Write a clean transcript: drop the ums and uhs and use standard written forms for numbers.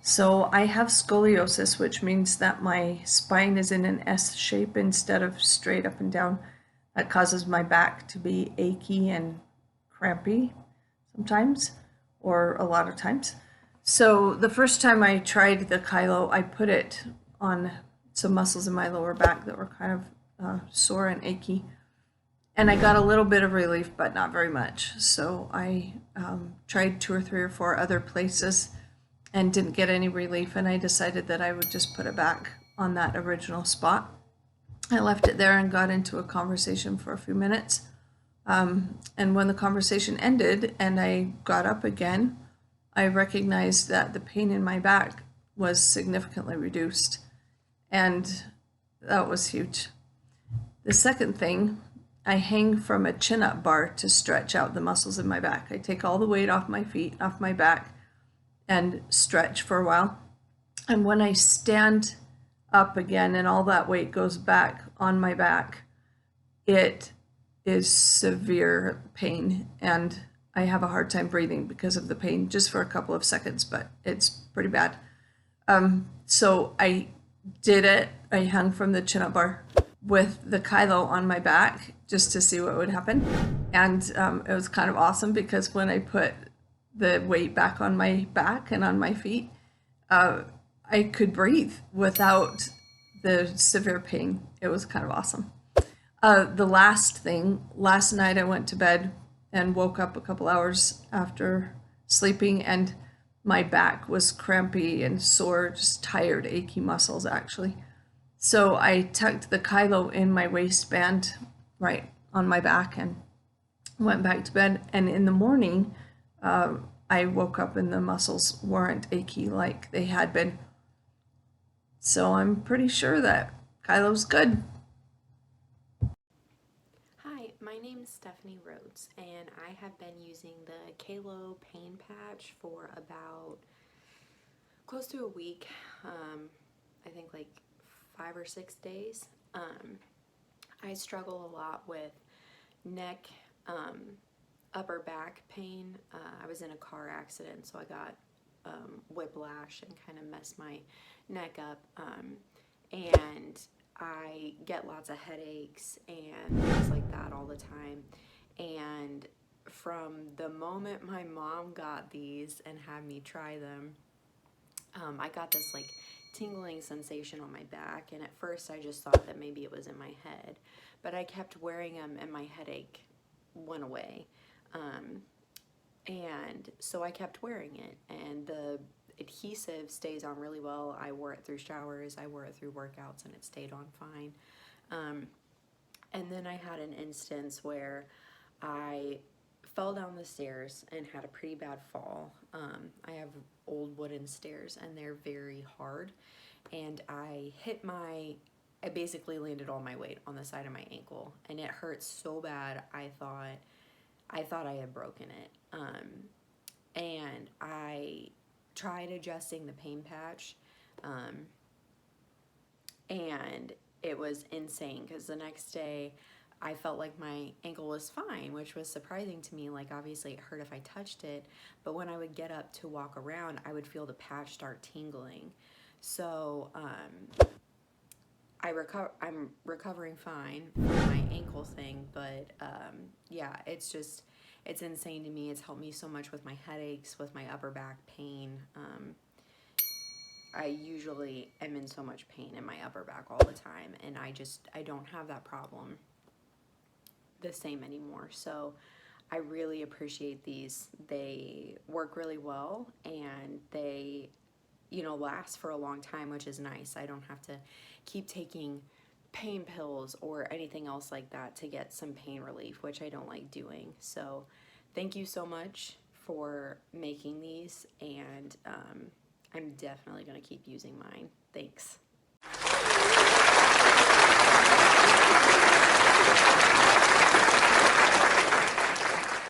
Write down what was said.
So I have scoliosis, which means that my spine is in an S shape instead of straight up and down. That causes my back to be achy and crampy sometimes, or a lot of times. So the first time I tried the Kailo, I put it on some muscles in my lower back that were kind of sore and achy. And I got a little bit of relief, but not very much. So I tried 2 or 3 or 4 other places and didn't get any relief. And I decided that I would just put it back on that original spot. I left it there and got into a conversation for a few minutes. And when the conversation ended and I got up again, I recognized that the pain in my back was significantly reduced. And that was huge. The second thing, I hang from a chin-up bar to stretch out the muscles in my back. I take all the weight off my feet, off my back, and stretch for a while. And when I stand up again and all that weight goes back on my back, it is severe pain, and I have a hard time breathing because of the pain just for a couple of seconds, but it's pretty bad. So I did it. I hung from the chin-up bar with the Kailo on my back just to see what would happen. And it was kind of awesome because when I put the weight back on my back and on my feet, I could breathe without the severe pain. It was kind of awesome. The last thing, last night I went to bed and woke up a couple hours after sleeping, and my back was crampy and sore, just tired, achy muscles actually. So I tucked the Kailo in my waistband right on my back and went back to bed. And in the morning, I woke up and the muscles weren't achy like they had been. So I'm pretty sure that Kailo's good. Hi, my name is Stephanie Rhodes, and I have been using the Kailo pain patch for about close to a week. I think like 5 or 6 days. I struggle a lot with neck, upper back pain. I was in a car accident, so I got whiplash and kind of messed my neck up. And I get lots of headaches and things like that all the time. And from the moment my mom got these and had me try them, I got this like tingling sensation on my back. And at first I just thought that maybe it was in my head, but I kept wearing them and my headache went away. And so I kept wearing it, and the adhesive stays on really well. I wore it through showers, I wore it through workouts, and it stayed on fine. And then I had an instance where I fell down the stairs and had a pretty bad fall. I have old wooden stairs, and they're very hard. And I basically landed all my weight on the side of my ankle, and it hurt so bad. I thought I had broken it. And I tried adjusting the pain patch, and it was insane because the next day I felt like my ankle was fine, which was surprising to me. Like, obviously it hurt if I touched it, but when I would get up to walk around, I would feel the patch start tingling. So I'm recovering fine from my ankle thing, but yeah, it's insane to me. It's helped me so much with my headaches, with my upper back pain. I usually am in so much pain in my upper back all the time, and I don't have that problem the same anymore. So I really appreciate these. They work really well, and they last for a long time, which is nice. I don't have to keep taking pain pills or anything else like that to get some pain relief, which I don't like doing. So thank you so much for making these, and I'm definitely going to keep using mine. Thanks.